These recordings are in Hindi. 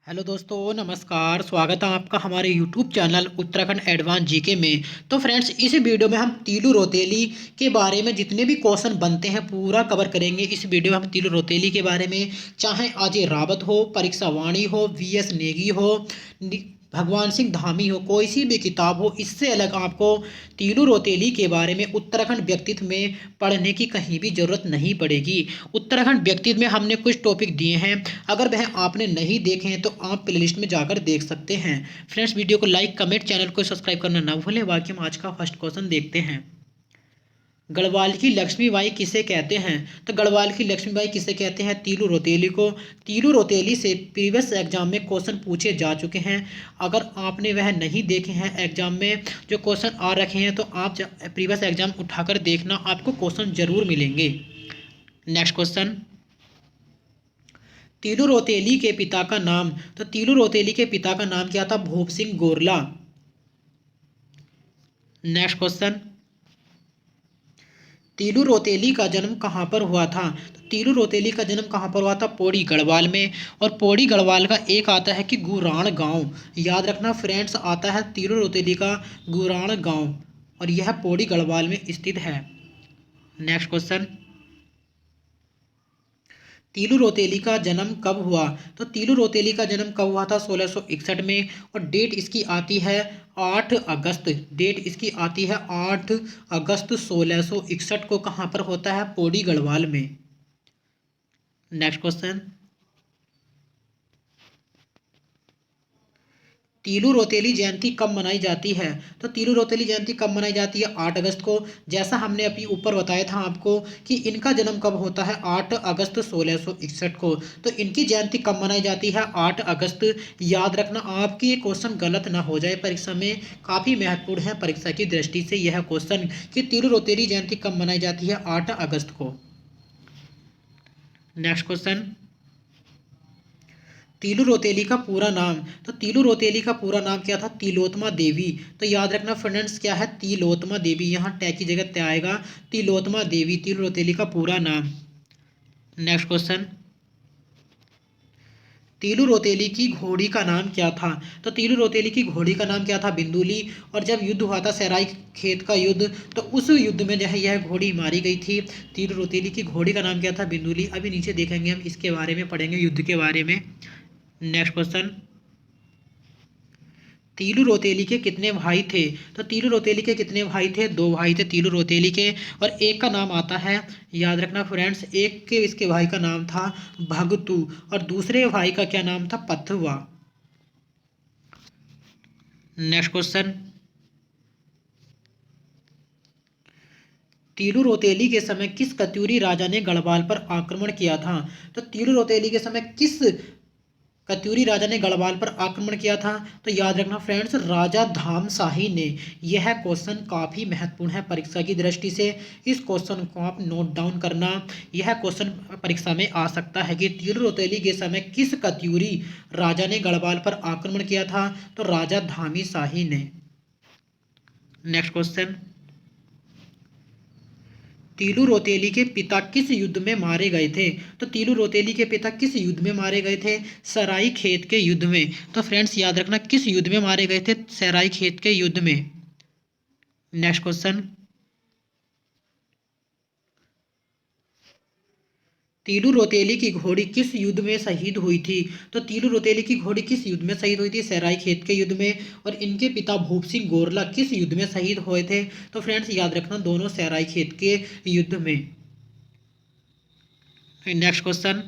हेलो दोस्तों, नमस्कार। स्वागत है आपका हमारे YouTube channel Uttarakhand advance GK में। तो फ्रेंड्स, इस वीडियो में हम तीलू रोतेली के बारे में जितने भी क्वेश्चन बनते हैं पूरा कवर करेंगे। इस वीडियो में हम तीलू रोतेली के बारे में, चाहे अजय रावत हो, परीक्षा वाणी हो, वीएस नेगी हो, भगवान सिंह धामी हो, कोई सी भी किताब हो, इससे अलग आपको तीलू रोतेली के बारे में उत्तराखंड व्यक्तित्व में पढ़ने की कहीं भी जरूरत नहीं पड़ेगी। उत्तराखंड व्यक्तित्व में हमने कुछ टॉपिक दिए हैं, अगर वह आपने नहीं देखे हैं तो आप प्लेलिस्ट में जाकर देख सकते हैं। फ्रेंड्स, वीडियो को लाइक, कमेंट, चैनल को सब्सक्राइब करना ना भूलें। बाकी हम आज का फर्स्ट क्वेश्चन देखते हैं। गढ़वाल की लक्ष्मीबाई किसे कहते हैं? तो गढ़वाल की लक्ष्मीबाई किसे कहते हैं? तीलू रोतेली को। तीलू रोतेली से प्रीवियस एग्जाम में क्वेश्चन पूछे जा चुके हैं। अगर आपने वह नहीं देखे हैं, एग्जाम में जो क्वेश्चन आ रखे हैं, तो आप प्रीवियस एग्जाम उठाकर देखना, आपको क्वेश्चन जरूर मिलेंगे। नेक्स्ट क्वेश्चन, तीलू रोतेली के पिता का नाम। तो तीलू रोतेली के पिता का नाम क्या था? भूप सिंह गोरला। नेक्स्ट क्वेश्चन, तीलू रोतेली का जन्म कहाँ पर हुआ था? तो तीलू रोतेली का जन्म कहाँ पर हुआ था? पौड़ी गढ़वाल में। और पौड़ी गढ़वाल का एक आता है कि गुराण गांव। याद रखना फ्रेंड्स, आता है तीलू रोतेली का गुराण गांव, और यह पौड़ी गढ़वाल में स्थित है। नेक्स्ट क्वेश्चन, तीलू रोतेली का जन्म कब हुआ? तो तीलू रोतेली का जन्म कब हुआ था? 1661 में। और डेट इसकी आती है 8 अगस्त। डेट इसकी आती है 8 अगस्त 1661 को। कहाँ पर होता है? पौड़ी गढ़वाल में। नेक्स्ट क्वेश्चन, तीलू रोतेली जयंती कब मनाई जाती है? तो तीलू रोतेली जयंती कब मनाई जाती है? 8 अगस्त को। जैसा हमने अभी ऊपर बताया था आपको कि इनका जन्म कब होता है? 8 अगस्त 1661 को। तो इनकी जयंती कब मनाई जाती है? 8 अगस्त। याद रखना, आपकी ये क्वेश्चन गलत ना हो जाए परीक्षा में, काफ़ी महत्वपूर्ण है परीक्षा की दृष्टि से यह क्वेश्चन कि तीलू रोतेली जयंती कब मनाई जाती है? 8 अगस्त को। नेक्स्ट क्वेश्चन, तीलू रोतेली का पूरा नाम। तो तीलू रोतेली का पूरा नाम क्या था? तिलोत्मा देवी। तो याद रखना फ्रेंड्स, क्या है? तिलोत्मा देवी। यहाँ टै की जगह त्या आएगा। तिलोत्मा देवी तीलू रोतेली का पूरा नाम। नेक्स्ट क्वेश्चन, तीलू रोतेली की घोड़ी का नाम क्या था? तो तीलू रोतेली की घोड़ी का नाम क्या था? बिंदुली। और जब युद्ध हुआ था सराय खेत का युद्ध, तो उस युद्ध में जो है यह घोड़ी मारी गई थी। तीलू रोतेली की घोड़ी का नाम क्या था? बिंदुली। अभी नीचे देखेंगे हम, इसके बारे में पढ़ेंगे, युद्ध के बारे में। नेक्स्ट क्वेश्चन, तीलू रोतेली के कितने भाई थे? तो तीलू रोतेली के कितने भाई थे? दो भाई थे तीलू रोतेली के। और एक का नाम आता है, याद रखना फ्रेंड्स, एक के इसके भाई का नाम था भगतू, और दूसरे भाई का क्या नाम था? पथवा। नेक्स्ट क्वेश्चन, तीलू रोतेली के समय किस कत्यूरी राजा ने गढ़वाल पर आक्रमण किया था? तो तीलू रोतेली के समय किस कत्यूरी राजा ने गढ़वाल पर आक्रमण किया था? तो याद रखना फ्रेंड्स, राजा धामशाही ने। यह क्वेश्चन काफ़ी महत्वपूर्ण है परीक्षा की दृष्टि से, इस क्वेश्चन को आप नोट डाउन करना। यह क्वेश्चन परीक्षा में आ सकता है कि तीलू रोतेली के समय किस कत्यूरी राजा ने गढ़वाल पर आक्रमण किया था? तो राजा धामी शाही ने। नेक्स्ट क्वेश्चन, तीलू रोतेली के पिता किस युद्ध में मारे गए थे? तो तीलू रोतेली के पिता किस युद्ध में मारे गए थे? सराई खेत के युद्ध में। तो फ्रेंड्स याद रखना, किस युद्ध में मारे गए थे? सराई खेत के युद्ध में। नेक्स्ट क्वेश्चन, तीलू रोतेली की घोड़ी किस युद्ध में शहीद हुई थी? तो तीलू रोतेली की घोड़ी किस युद्ध में शहीद हुई थी? सराई खेत के युद्ध में। और इनके पिता भूप सिंह गोरला किस युद्ध में शहीद हुए थे? तो फ्रेंड्स याद रखना, दोनों सराई खेत के युद्ध में। नेक्स्ट क्वेश्चन,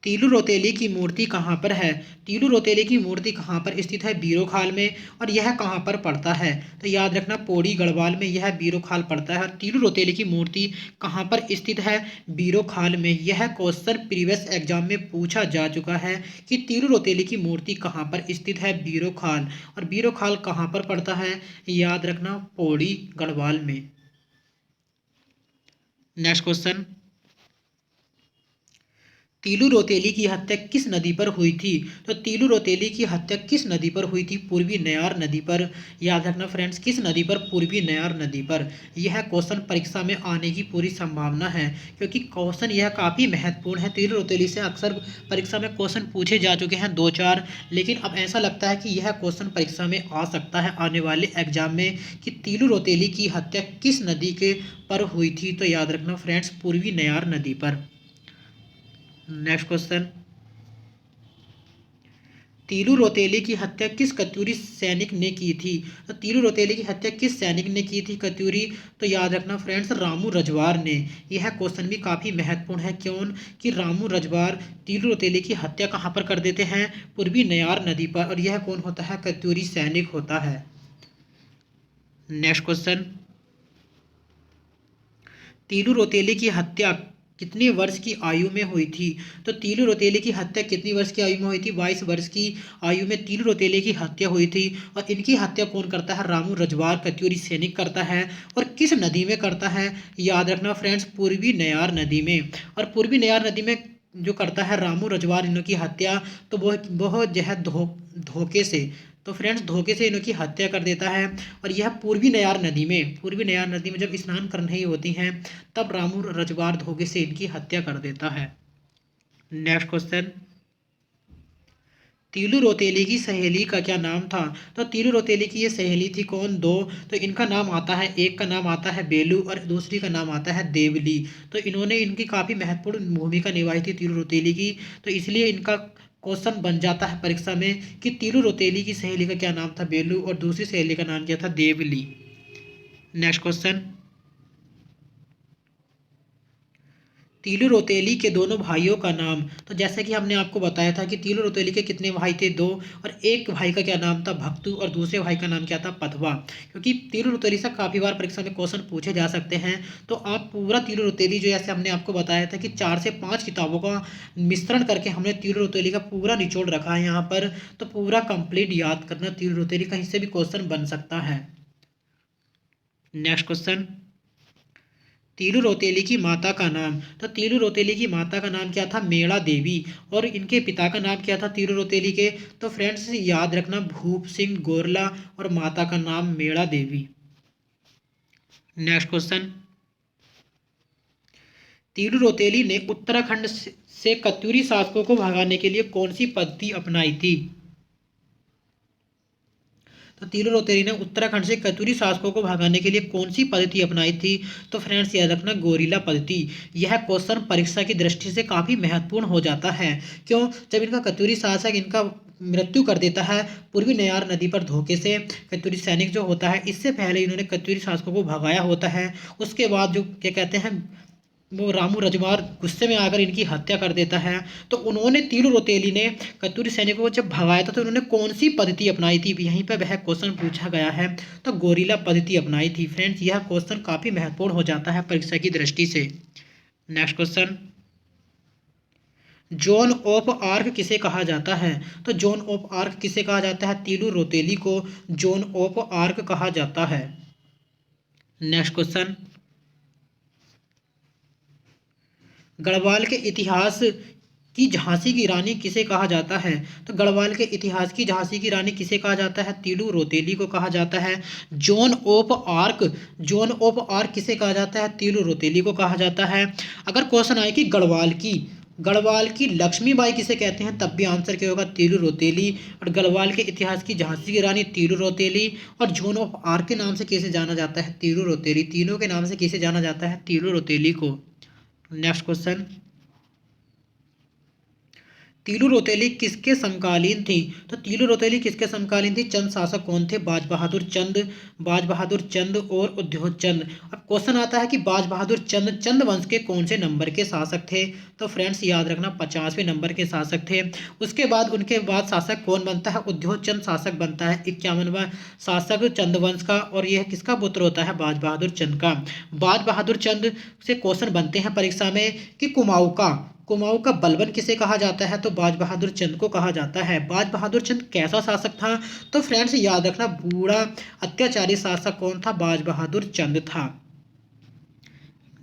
तीलू रोतेली की मूर्ति कहाँ पर है? तीलू रोतेली की मूर्ति कहाँ पर स्थित है? बीरोखाल में। और यह कहाँ पर पड़ता है? तो याद रखना, पौड़ी गढ़वाल में यह बीरोखाल पड़ता है। और तीलू रोतेली की मूर्ति कहाँ पर स्थित है? बीरोखाल में। यह क्वेश्चन प्रीवियस एग्जाम में पूछा जा चुका है कि तीलू रोतेली की मूर्ति कहाँ पर स्थित है? बीरोखाल। और बीरोखाल कहाँ पर पड़ता है? याद रखना, पौड़ी गढ़वाल में। नेक्स्ट क्वेश्चन, तीलू रौतेली की हत्या किस नदी पर हुई थी? तो तीलू रौतेली की हत्या किस नदी पर हुई थी? पूर्वी नयार नदी पर। याद रखना फ्रेंड्स, किस नदी पर? पूर्वी नयार नदी पर। यह क्वेश्चन परीक्षा में आने की पूरी संभावना है, क्योंकि क्वेश्चन यह काफ़ी महत्वपूर्ण है। तीलू रौतेली से अक्सर परीक्षा में क्वेश्चन पूछे जा चुके हैं 2-4, लेकिन अब ऐसा लगता है कि यह क्वेश्चन परीक्षा में आ सकता है आने वाले एग्जाम में, कि तीलू रौतेली की हत्या किस नदी के पर हुई थी? तो याद रखना फ्रेंड्स, पूर्वी नयार नदी पर। नेक्स्ट क्वेश्चन, तीलू रौतेली की हत्या किस कत्यूरी सैनिक ने की थी? तो तीलू रौतेली की हत्या किस सैनिक ने की थी कत्यूरी? तो याद रखना फ्रेंड्स, रामू रजवार ने। यह क्वेश्चन भी काफ़ी महत्वपूर्ण है। क्यों? कि रामू रजवार तीलू रौतेली की हत्या कहाँ पर कर देते हैं? पूर्वी नयार नदी पर। और यह कौन होता है? कत्यूरी सैनिक होता है। नेक्स्ट क्वेश्चन, तीलू रौतेली की हत्या कितने वर्ष की आयु में हुई थी? तो तीलू रौतेली की हत्या कितनी वर्ष की आयु में हुई थी? 22 वर्ष की आयु में तीलू रौतेली की हत्या हुई थी। और इनकी हत्या कौन करता है? रामू रजवार कत्यूरी सैनिक करता है। और किस नदी में करता है? याद रखना फ्रेंड्स, पूर्वी नयार नदी में। और पूर्वी नयार नदी में जो करता है रामू रजवार इनकी हत्या, तो वो जो है धोखे से, तो फ्रेंड्स धोखे से इनकी हत्या कर देता है। और यह पूर्वी नयार नदी में जब स्नान करने ही होती हैं, तब रामू रजवार धोखे से इनकी हत्या कर देता है। नेक्स्ट क्वेश्चन, तीलू रौतेली की सहेली का क्या नाम था? तो तीलू रौतेली की ये सहेली थी कौन? दो। तो इनका नाम आता है, एक का नाम आता है बेलू और दूसरी का नाम आता है देवली। तो इन्होंने इनकी काफ़ी महत्वपूर्ण भूमिका निभाई थी तीलू रौतेली की। तो इसलिए इनका क्वेश्चन बन जाता है परीक्षा में कि तीलू रौतेली की सहेली का क्या नाम था? बेलू। और दूसरी सहेली का नाम क्या था? देवली। नेक्स्ट क्वेश्चन, तीलू रौतेली के दोनों भाइयों का नाम। तो जैसे कि हमने आपको बताया था कि तीलू रौतेली के कितने भाई थे? दो। और एक भाई का क्या नाम था? भक्तू। और दूसरे भाई का नाम क्या था? पदवा। क्योंकि तीलू रौतेली से काफ़ी बार परीक्षा में क्वेश्चन पूछे जा सकते हैं। तो आप पूरा तीलू रौतेली, जो जैसे हमने आपको बताया था कि 4 से 5 किताबों का मिश्रण करके हमने तीलू रौतेली का पूरा निचोड़ रखा है यहाँ पर, तो पूरा कंप्लीट याद करना। तीलू रौतेली कहीं से भी क्वेश्चन बन सकता है। नेक्स्ट क्वेश्चन, तीलू रौतेली की माता का नाम। तो तीलू रौतेली की माता का नाम क्या था? मेड़ा देवी। और इनके पिता का नाम क्या था तीलू रौतेली के? तो फ्रेंड्स याद रखना, भूप सिंह गोरला। और माता का नाम मेड़ा देवी। नेक्स्ट क्वेश्चन, तीलू रौतेली ने उत्तराखंड से कत्यूरी शासकों को भगाने के लिए कौन सी पद्धति अपनाई थी? तो तीलू रौतेली ने उत्तराखंड से कत्यूरी शासकों को भगाने के लिए कौन सी पद्धति अपनाई थी? तो फ्रेंड्स याद रखना, गोरिल्ला पद्धति। यह क्वेश्चन परीक्षा की दृष्टि से काफ़ी महत्वपूर्ण हो जाता है। क्यों? जब इनका कत्यूरी शासक इनका मृत्यु कर देता है पूर्वी नयार नदी पर धोखे से, कत्यूरी सैनिक जो होता है, इससे पहले इन्होंने कत्यूरी शासकों को भगाया होता है। उसके बाद जो क्या कहते हैं, वो रामू रजवार गुस्से में आकर इनकी हत्या कर देता है। तो उन्होंने, तीलू रौतेली ने कत्यूरी सैनिकों को जब भगाया था, तो उन्होंने कौन सी पद्धति अपनाई थी? यहीं पर वह क्वेश्चन पूछा गया है। तो गोरिल्ला पद्धति अपनाई थी। फ्रेंड्स यह क्वेश्चन काफ़ी महत्वपूर्ण हो जाता है परीक्षा की दृष्टि से। Next question, zone of arc किसे कहा जाता है? तो जोन ऑफ आर्क किसे कहा जाता है? तीलू रौतेली को जोन ऑफ आर्क कहा जाता है। नेक्स्ट क्वेश्चन, गढ़वाल के इतिहास की झांसी की रानी किसे कहा जाता है? तो गढ़वाल के इतिहास की झांसी की रानी किसे कहा जाता है? तीलू रौतेली को कहा जाता है। Zone of arc, zone of arc किसे कहा जाता है? तीलू रौतेली को कहा जाता है। अगर क्वेश्चन आए कि गढ़वाल की लक्ष्मीबाई किसे कहते हैं, तब भी आंसर क्या होगा? तीलू रौतेली। और गढ़वाल के इतिहास की झांसी की रानी तीलू रौतेली। और जोन ऑफ आर्क के नाम से किसे जाना जाता है? तीलू रौतेली। तीनों के नाम से किसे जाना जाता है? तीलू रौतेली को। नेक्स्ट क्वेश्चन, तीलू रौतेली किसके समकालीन थी? तो तीलू रौतेली किसके समकालीन थी? चंद शासक कौन थे? बाज बहादुर चंद और उद्योग चंद। अब क्वेश्चन आता है कि बाज बहादुर चंद चंद वंश के कौन से नंबर के शासक थे? तो फ्रेंड्स याद रखना, 50वें नंबर के शासक थे। उसके बाद उनके बाद शासक कौन बनता है? उद्योग चंद शासक बनता है, 51वां शासक चंदवंश का। और यह किसका पुत्र होता है? बाज बहादुर चंद का। बाज बहादुर चंद से क्वेश्चन बनते हैं परीक्षा में कि कुमाऊं का बलबन किसे कहा जाता है? तो बाज बहादुर चंद को कहा जाता है। बाज बहादुर चंद कैसा शासक था? तो फ्रेंड्स याद रखना, बूढ़ा अत्याचारी शासक कौन था? बाज बहादुर चंद था।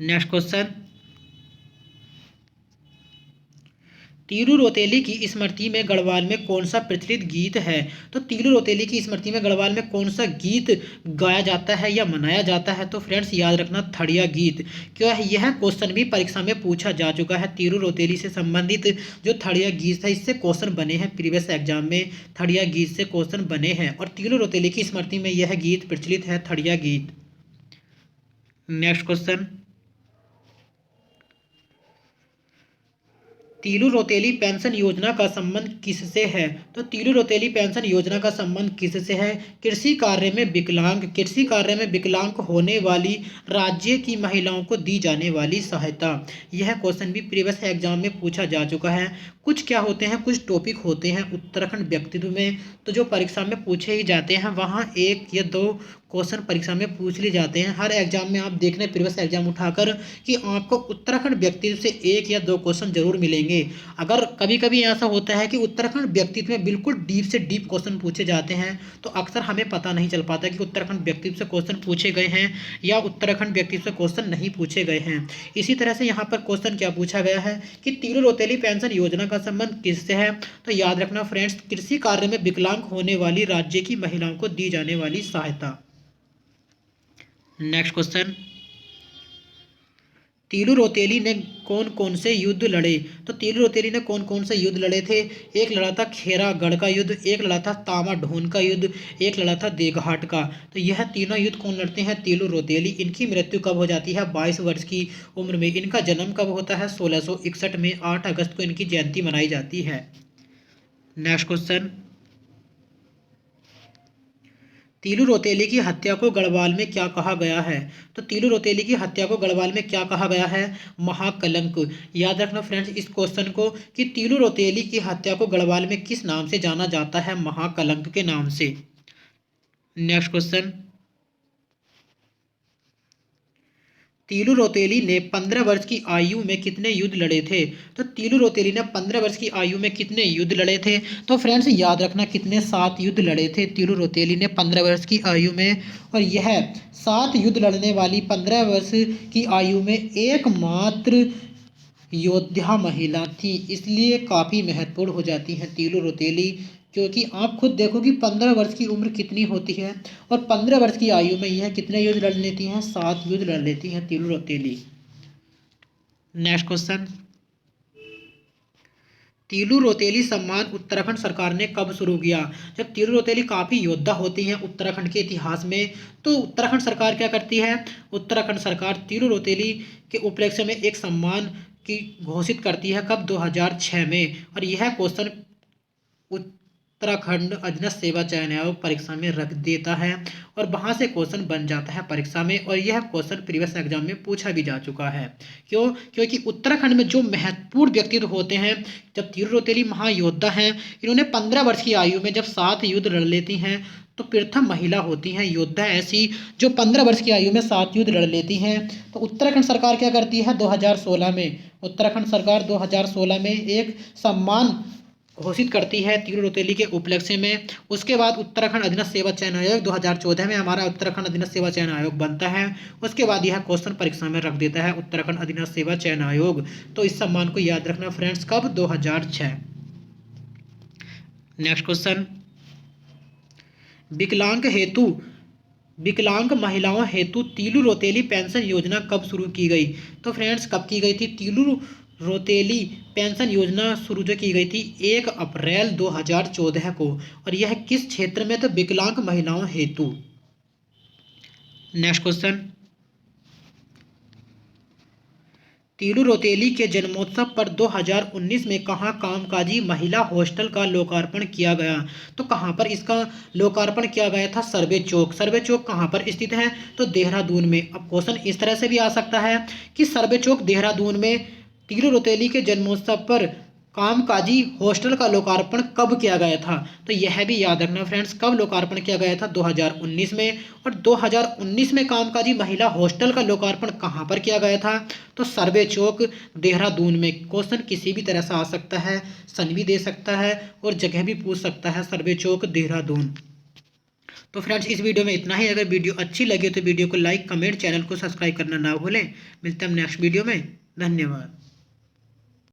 नेक्स्ट क्वेश्चन, तीलू रोतेली की स्मृति में गढ़वाल में कौन सा प्रचलित गीत है? तो तीलू रोतेली की स्मृति में गढ़वाल में कौन सा गीत गाया जाता है या मनाया जाता है? तो फ्रेंड्स याद रखना, थड़िया गीत। क्या है, यह क्वेश्चन भी परीक्षा में पूछा जा चुका है। तीलू रोतेली से संबंधित जो थड़िया गीत है, इससे क्वेश्चन बने हैं प्रीवियस एग्जाम में, थड़िया गीत से क्वेश्चन बने हैं और तीलू रोतेली की स्मृति में यह गीत प्रचलित है, थड़िया गीत। Next question, Teelu Rauteli pension योजना का संबंध किससे है? तो तीलू रोतेली पेंशन योजना का संबंध किससे है? कृषि कार्य में विकलांग होने वाली राज्य की महिलाओं को दी जाने वाली सहायता। यह क्वेश्चन भी प्रीवियस एग्जाम में पूछा जा चुका है। कुछ क्या होते हैं, कुछ टॉपिक होते हैं उत्तराखंड व्यक्तित्व में, तो जो परीक्षा में पूछे ही जाते हैं, वहाँ एक या दो क्वेश्चन परीक्षा में पूछ लिए जाते हैं। हर एग्जाम में आप देखना प्रीवियस एग्जाम उठाकर कि आपको उत्तराखंड व्यक्तित्व से एक या दो क्वेश्चन जरूर मिलेंगे। अगर कभी कभी ऐसा होता है कि उत्तराखंड व्यक्तित्व में बिल्कुल डीप से डीप क्वेश्चन पूछे जाते हैं, तो अक्सर हमें पता नहीं चल पाता कि उत्तराखंड व्यक्तित्व से क्वेश्चन पूछे गए हैं या उत्तराखंड व्यक्तित्व से क्वेश्चन नहीं पूछे गए हैं। इसी तरह से यहाँ पर क्वेश्चन क्या पूछा गया है कि तीलू रोतेली पेंशन योजना का संबंध किससे है? तो याद रखना फ्रेंड्स, कृषि कार्य में विकलांग होने वाली राज्य की महिलाओं को दी जाने वाली सहायता। नेक्स्ट क्वेश्चन, तीलू रोतेली ने कौन कौन से युद्ध लड़े? तो तीलू रोतेली ने कौन कौन से युद्ध लड़े थे? एक लड़ा था खेरागढ़ का युद्ध, एक लड़ा था तामा ढोन का युद्ध, एक लड़ा था देघाट का। तो यह तीनों युद्ध कौन लड़ते हैं? तीलू रोतेली। इनकी मृत्यु कब हो जाती है? 22 वर्ष की उम्र में। इनका जन्म कब होता है? 1661 में। 8 अगस्त को इनकी जयंती मनाई जाती है। नेक्स्ट क्वेश्चन, तीलू रोतेली की हत्या को गढ़वाल में क्या कहा गया है? तो तीलू रोतेली की हत्या को गढ़वाल में क्या कहा गया है? महाकलंक। याद रखना फ्रेंड्स इस क्वेश्चन को कि तीलू रोतेली की हत्या को गढ़वाल में किस नाम से जाना जाता है? महाकलंक के नाम से। नेक्स्ट क्वेश्चन, तीलू रोतेली ने 15 वर्ष की आयु में कितने युद्ध लड़े थे? तो तीलू रोतेली ने 15 वर्ष की आयु में कितने युद्ध लड़े थे? तो फ्रेंड्स याद रखना कितने, 7 युद्ध लड़े थे तीलू रोतेली ने 15 वर्ष की आयु में। और यह 7 युद्ध लड़ने वाली 15 वर्ष की आयु में एकमात्र योद्धा महिला थी, इसलिए काफ़ी महत्वपूर्ण हो जाती हैं तीलू रोतेली। क्योंकि आप खुद देखो कि 15 वर्ष की उम्र कितनी होती है और 15 वर्ष की आयु में यह कितने युद्ध लड़ लेती हैं? 7 युद्ध लड़ लेती हैं तीलू रोतेली। नेक्स्ट क्वेश्चन, तीलू रोतेली सम्मान उत्तराखंड सरकार ने कब शुरू किया? जब तीलू रोतेली काफ़ी योद्धा होती हैं उत्तराखंड के इतिहास में, तो उत्तराखंड सरकार क्या करती है? उत्तराखंड सरकार तीलू रोतेली के उपलक्ष्य में एक सम्मान की घोषित करती है। कब? 2006 में। और यह क्वेश्चन उत्तराखंड अधीनस्थ सेवा चयन आयोग परीक्षा में रख देता है और वहां से क्वेश्चन बन जाता है परीक्षा में। और यह क्वेश्चन प्रीवियस एग्जाम में पूछा भी जा चुका है। क्यों? क्योंकि उत्तराखंड में जो महत्वपूर्ण व्यक्तित्व होते हैं, जब तीलू रोतेली महायोद्धा हैं, इन्होंने 15 वर्ष की आयु में जब 7 युद्ध लड़ लेती हैं, तो प्रथम महिला होती हैं योद्धा ऐसी जो 15 वर्ष की आयु में 7 युद्ध लड़ लेती हैं। तो उत्तराखंड सरकार क्या करती है? 2016 में, उत्तराखंड सरकार 2016 में एक सम्मान घोषित करती है तीलू रोतेली के उपलक्ष्य में। उसके बाद उत्तराखंड अधीनस्थ सेवा चयन आयोग 2014 में हमारा उत्तराखंड अधीनस्थ सेवा चयन आयोग बनता है। उसके बाद यह क्वेश्चन परीक्षा में रख देता है उत्तराखंड अधीनस्थ सेवा चयन आयोग। तो इस सम्मान को याद रखना फ्रेंड्स, कब? 2006। नेक्स्ट क्वेश्चन, विकलांग महिलाओं हेतु तीलू रोतेली पेंशन योजना कब शुरू की गई? तो फ्रेंड्स कब की गई थी? तीलू रोतेली पेंशन योजना शुरू जो की गई थी 1 अप्रैल 2014 को। और यह किस क्षेत्र में? तो विकलांग महिलाओं हेतु। नेक्स्ट क्वेश्चन, तीलू रोतेली के जन्मोत्सव पर 2019 में कहाँ कामकाजी महिला हॉस्टल का लोकार्पण किया गया? तो कहाँ पर इसका लोकार्पण किया गया था? सर्वे चौक। सर्वे चौक कहाँ पर स्थित है? तो देहरादून में। अब क्वेश्चन इस तरह से भी आ सकता है कि सर्वे चौक देहरादून में तीलू रोतेली के जन्मोत्सव पर कामकाजी हॉस्टल का लोकार्पण कब किया गया था? तो यह भी याद रखना फ्रेंड्स, कब लोकार्पण किया गया था? 2019 में। और 2019 में कामकाजी महिला हॉस्टल का लोकार्पण कहाँ पर किया गया था? तो सर्वे चौक देहरादून में। क्वेश्चन किसी भी तरह से आ सकता है, सन भी दे सकता है और जगह भी पूछ सकता है, सर्वे चौक देहरादून। तो फ्रेंड्स इस वीडियो में इतना ही। अगर वीडियो अच्छी लगे तो वीडियो को लाइक, कमेंट, चैनल को सब्सक्राइब करना ना भूलें। मिलते हैं नेक्स्ट वीडियो में। धन्यवाद।